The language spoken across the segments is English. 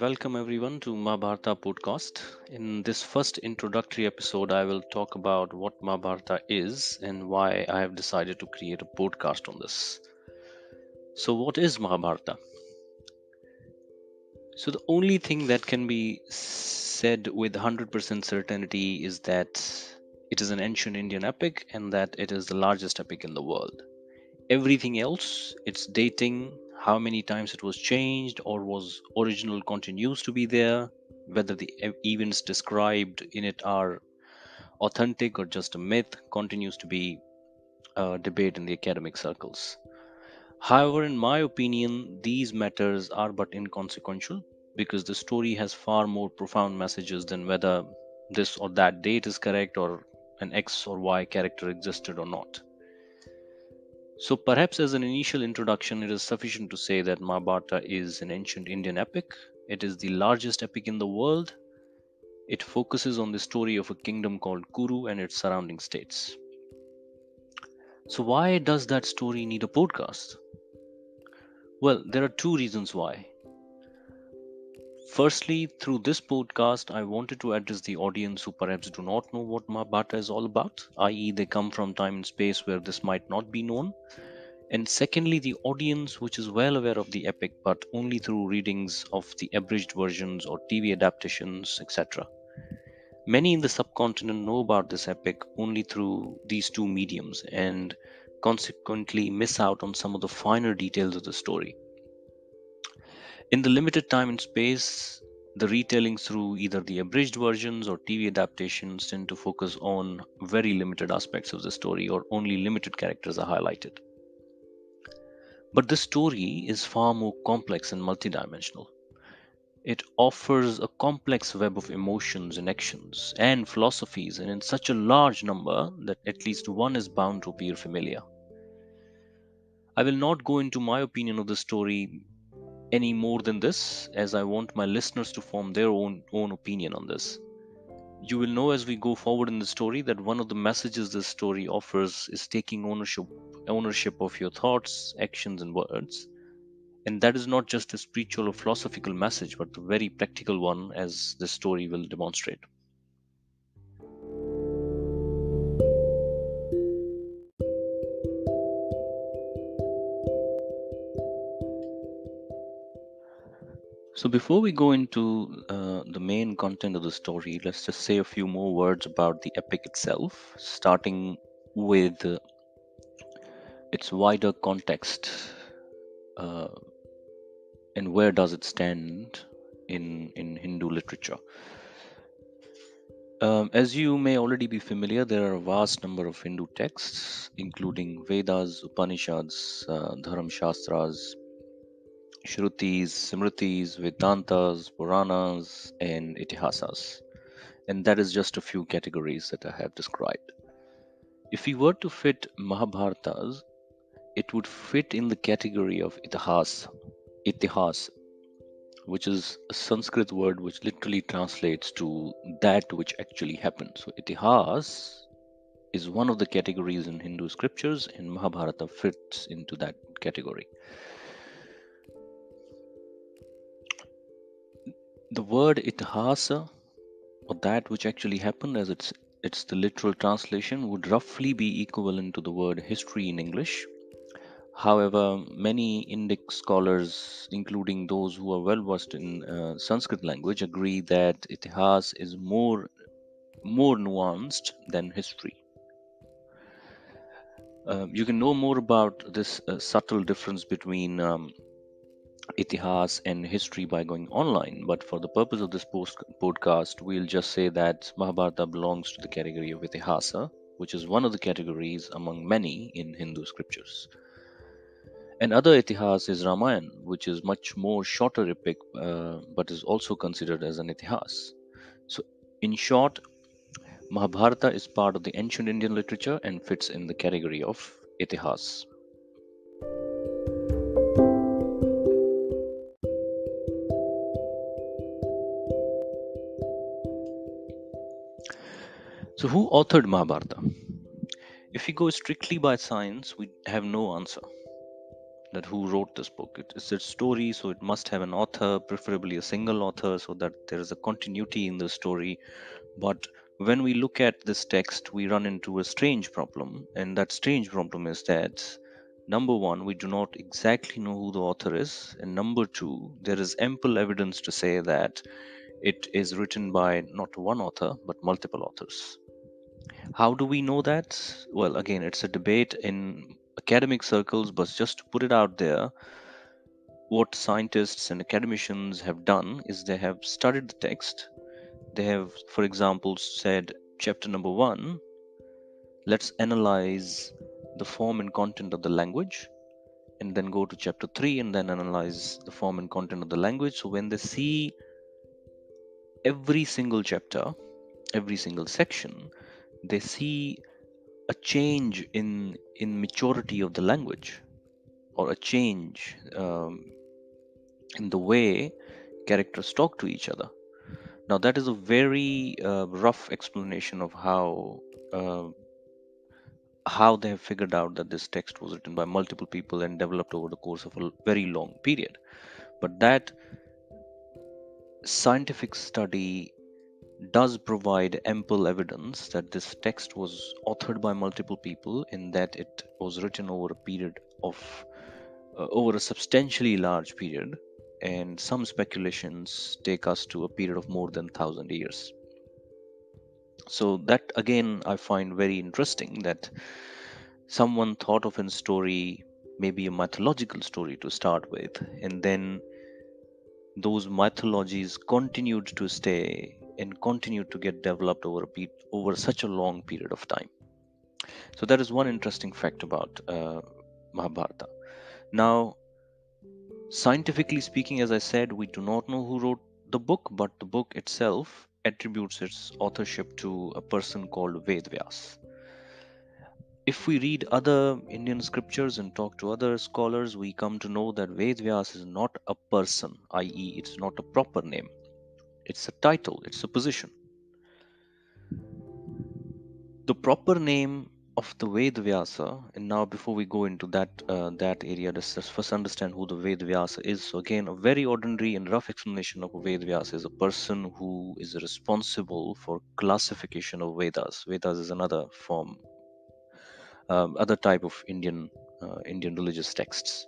Welcome everyone to Mahabharata podcast. In this first introductory episode, I will talk about what Mahabharata is and why I have decided to create a podcast on this. So, what is Mahabharata? So, the only thing that can be said with 100% certainty is that it is an ancient Indian epic and that it is the largest epic in the world. Everything else, its dating, how many times it was changed or was original continues to be there, whether the events described in it are authentic or just a myth, continues to be a debate in the academic circles. However, in my opinion, these matters are but inconsequential because the story has far more profound messages than whether this or that date is correct or an X or Y character existed or not. So, perhaps as an initial introduction, it is sufficient to say that Mahabharata is an ancient Indian epic. It is the largest epic in the world. It focuses on the story of a kingdom called Kuru and its surrounding states. So, why does that story need a podcast? Well, there are two reasons why. Firstly, through this podcast, I wanted to address the audience who perhaps do not know what Mahabharata is all about, i.e., they come from time and space where this might not be known. And secondly, the audience which is well aware of the epic but only through readings of the abridged versions or TV adaptations, etc. Many in the subcontinent know about this epic only through these two mediums and consequently miss out on some of the finer details of the story. In the limited time and space, the retellings through either the abridged versions or TV adaptations tend to focus on very limited aspects of the story or only limited characters are highlighted. But this story is far more complex and multidimensional. It offers a complex web of emotions and actions and philosophies, and in such a large number that at least one is bound to appear familiar. I will not go into my opinion of the story any more than this, as I want my listeners to form their own opinion on this. You will know as we go forward in the story that one of the messages this story offers is taking ownership of your thoughts, actions, and words. And that is not just a spiritual or philosophical message, but a very practical one, as this story will demonstrate. So, before we go into the main content of the story, let's just say a few more words about the epic itself, starting with its wider context uh, and where does it stand in Hindu literature. As you may already be familiar, there are a vast number of Hindu texts, including Vedas, Upanishads, Dharam Shastras, Shrutis, Smritis, Vedantas, Puranas, and Itihasas. And that is just a few categories that I have described. If we were to fit Mahabharatas, it would fit in the category of Itihas, which is a Sanskrit word which literally translates to that which actually happened. So, Itihas is one of the categories in Hindu scriptures, and Mahabharata fits into that category. The word Itihasa, or that which actually happened, as it's the literal translation, would roughly be equivalent to the word history in English. However, many Indic scholars, including those who are well versed in Sanskrit language, agree that Itihas is more nuanced than history. You can know more about this subtle difference between Itihas and history by going online, but for the purpose of this podcast, we'll just say that Mahabharata belongs to the category of Itihasa, which is one of the categories among many in Hindu scriptures. And other Itihas is Ramayana, which is much more shorter epic, but is also considered as an Itihas. So, in short, Mahabharata is part of the ancient Indian literature and fits in the category of Itihas. So, who authored Mahabharata? If we go strictly by science, we have no answer. that who wrote this book. It's a story, so it must have an author, preferably a single author, so that there is a continuity in the story. But when we look at this text, we run into a strange problem, and that strange problem is that number one, we do not exactly know who the author is, and number two, there is ample evidence to say that it is written by not one author but multiple authors. How do we know that? Well, again, it's a debate in academic circles, but just to put it out there, what scientists and academicians have done is they have studied the text. They have, for example, said, chapter number one, let's analyze the form and content of the language, and then go to chapter three and then analyze the form and content of the language. So when they see every single chapter, every single section, they see a change in maturity of the language, or a change in the way characters talk to each other. Now that is a very rough explanation of uh, how they have figured out that this text was written by multiple people and developed over the course of a very long period. But that scientific study does provide ample evidence that this text was authored by multiple people, in that it was written over a period of over a substantially large period, and some speculations take us to a period of more than 1,000 years. So that again I find very interesting, that someone thought of a story, maybe a mythological story to start with, and then those mythologies continued to stay and continued to get developed over such a long period of time. So that is one interesting fact about Mahabharata. Now, scientifically speaking, as I said, we do not know who wrote the book, but the book itself attributes its authorship to a person called Ved Vyas. If we read other Indian scriptures and talk to other scholars, we come to know that Ved Vyas is not a person, i.e., it's not a proper name. It's a title, it's a position. The proper name of the Ved Vyasa, and now before we go into that area, let's just first understand who the Ved Vyasa is. So again, a very ordinary and rough explanation of a Ved Vyasa is a person who is responsible for classification of Vedas. Vedas is another form, other type of Indian religious texts.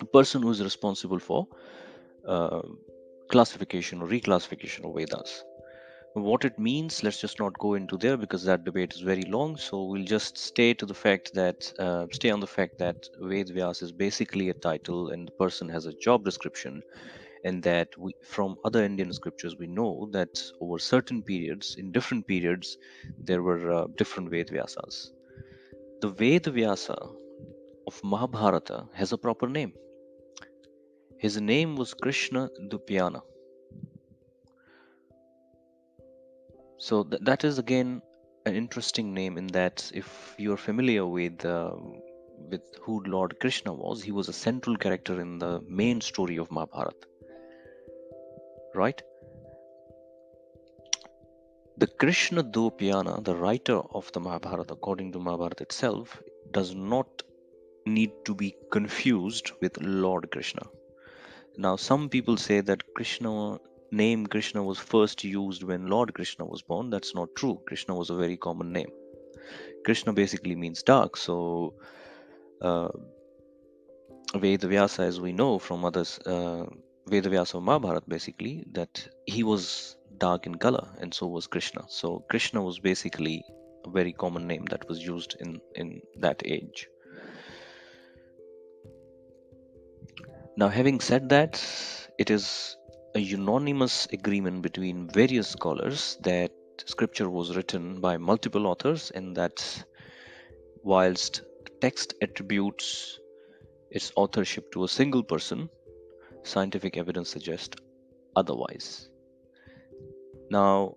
A person who is responsible for uh, classification or reclassification of Vedas. What it means, let's just not go into there because that debate is very long. So we'll just stay on the fact that Ved Vyas is basically a title and the person has a job description, and that from other Indian scriptures, we know that over certain periods, in different periods, there were different Ved Vyasas. The Ved Vyasa of Mahabharata has a proper name. His name was Krishna Dupyana. So that is again an interesting name, in that if you're familiar with who Lord Krishna was, he was a central character in the main story of Mahabharata, right? The Krishna Dopyana, the writer of the Mahabharata, according to Mahabharata itself, does not need to be confused with Lord Krishna. Now, some people say that Krishna was first used when Lord Krishna was born. That's not true. Krishna was a very common name. Krishna basically means dark. So, uh, Veda Vyasa, as we know from others, Veda Vyasa of Mahabharata, basically, that he was dark in color, and so was Krishna. So, Krishna was basically a very common name that was used in that age. Now, having said that, it is a unanimous agreement between various scholars that scripture was written by multiple authors, and that whilst the text attributes its authorship to a single person, scientific evidence suggests otherwise. Now,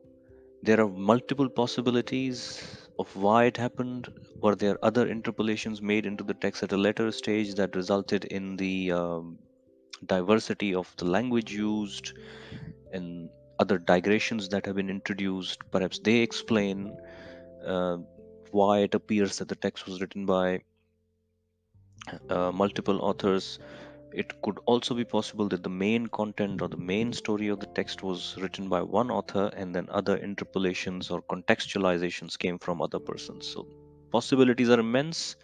there are multiple possibilities of why it happened. Were there other interpolations made into the text at a later stage that resulted in the diversity of the language used, and other digressions that have been introduced? Perhaps they explain uh, why it appears that the text was written by multiple authors. It could also be possible that the main content or the main story of the text was written by one author and then other interpolations or contextualizations came from other persons. So possibilities are immense.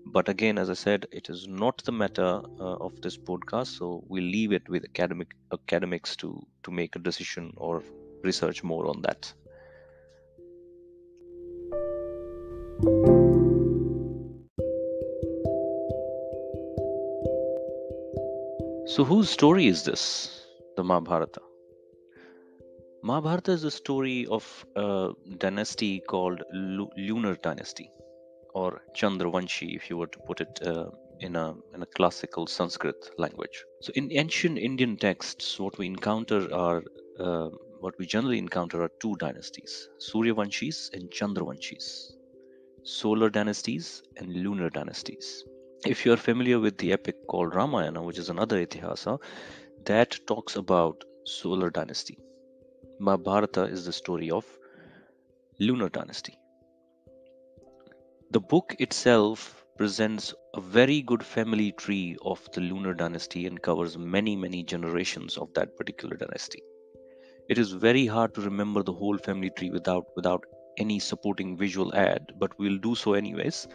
But again, as I said, it is not the matter of this podcast. So we leave it with academics to make a decision or research more on that. So whose story is this? The Mahabharata. Mahabharata is a story of a dynasty called Lunar Dynasty, or Chandravanshi, if you were to put it in a classical Sanskrit language. So, in ancient Indian texts, what we generally encounter are two dynasties: Suryavanshis and Chandravanshis, solar dynasties and lunar dynasties. If you are familiar with the epic called Ramayana, which is another Itihasa, that talks about solar dynasty. Mahabharata is the story of lunar dynasty. The book itself presents a very good family tree of the lunar dynasty and covers many, many generations of that particular dynasty. It is very hard to remember the whole family tree without any supporting visual aid, but we'll do so anyways.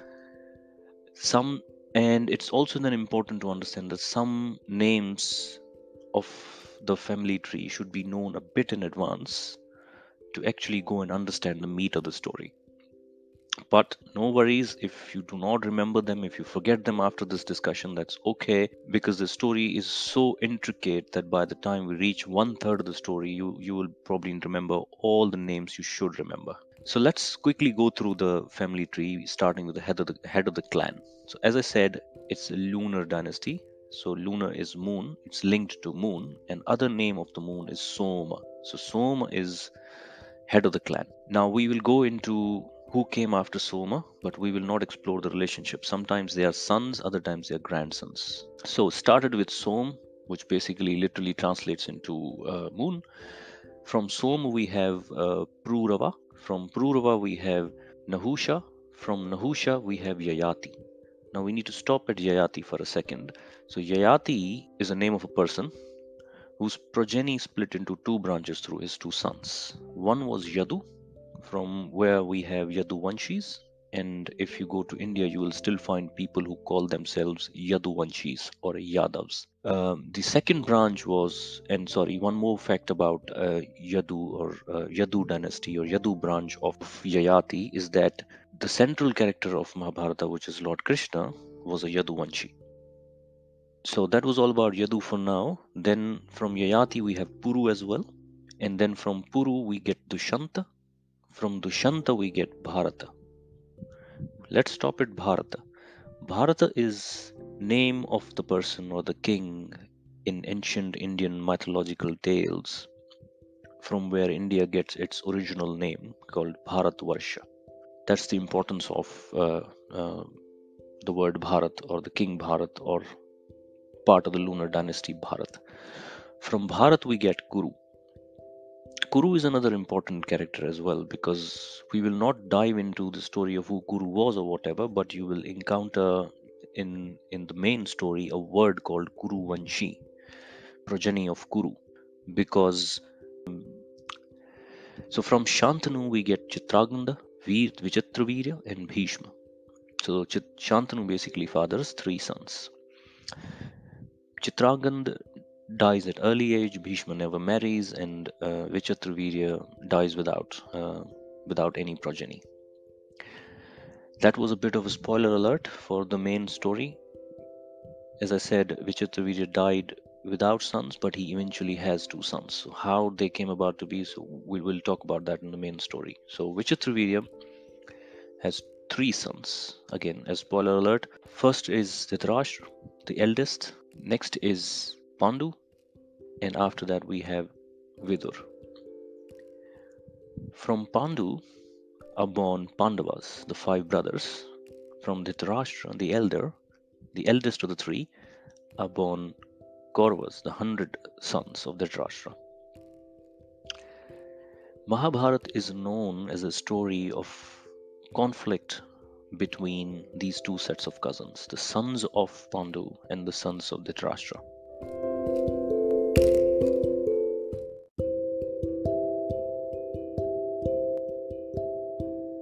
Some and it's also then important to understand that some names of the family tree should be known a bit in advance to actually go and understand the meat of the story. But no worries if you do not remember them, if you forget them after this discussion, that's okay, because the story is so intricate that by the time we reach one third of the story, you will probably remember all the names you should remember. So let's quickly go through the family tree, starting with the head of the clan. So as I said, it's a lunar dynasty. So lunar is moon, it's linked to moon, and other name of the moon is Soma. So Soma is head of the clan. Now we will go into who came after Soma, but we will not explore the relationship. Sometimes they are sons, other times they are grandsons. So started with Som, which basically literally translates into moon. From Soma we have Prurava. From Prurava we have Nahusha. From Nahusha we have Yayati. Now we need to stop at Yayati for a second. So Yayati is a name of a person whose progeny split into two branches through his two sons. One was Yadu, from where we have Yaduvanshis, and if you go to India, you will still find people who call themselves Yaduvanshis or Yadavs. The second branch was, and sorry, one more fact about Yadu or Yadu dynasty or Yadu branch of Yayati is that the central character of Mahabharata, which is Lord Krishna, was a Yaduvanshi. So that was all about Yadu for now. Then from Yayati we have Puru as well. And then from Puru we get Dushanta. From Dushanta we get Bharata. Let's stop at Bharata. Bharata is name of the person or the king in ancient Indian mythological tales from where India gets its original name called Bharatvarsha. That's the importance of the word Bharat or the king Bharat or part of the lunar dynasty Bharat. From Bharat we get Kuru. Kuru is another important character as well because we will not dive into the story of who Kuru was or whatever, but you will encounter in the main story a word called Kuru Vanshi, progeny of Kuru. Because so from Shantanu we get Chitraganda, Vichitravirya, and Bhishma. So Shantanu basically fathers three sons. Chitraganda dies at early age, Bhishma never marries, and Vichitravirya dies without any progeny. That was a bit of a spoiler alert for the main story. As I said, Vichitravirya died without sons, but he eventually has two sons. So how they came about to be, so we will talk about that in the main story. So Vichitravirya has three sons. Again, as spoiler alert, first is Dhritarashtra, the eldest. Next is Pandu, and after that we have Vidur. From Pandu are born Pandavas, the five brothers. From Dhritarashtra, the eldest of the three, are born Kauravas, the 100 sons of Dhritarashtra. Mahabharata is known as a story of conflict between these two sets of cousins, the sons of Pandu and the sons of Dhritarashtra.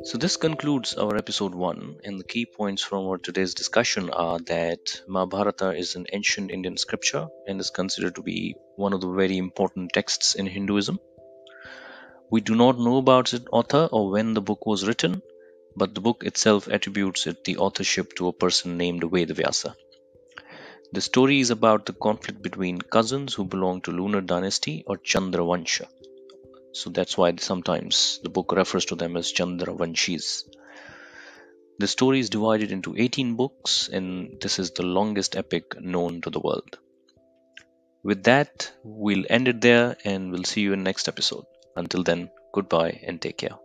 So this concludes our episode 1, and the key points from our today's discussion are that Mahabharata is an ancient Indian scripture and is considered to be one of the very important texts in Hinduism. We do not know about its author or when the book was written, but the book itself attributes it the authorship to a person named Veda Vyasa. The story is about the conflict between cousins who belong to lunar dynasty or Chandra Vansha. So that's why sometimes the book refers to them as Chandra Vanshis. The story is divided into 18 books, and this is the longest epic known to the world. With that, we'll end it there and we'll see you in next episode. Until then, goodbye and take care.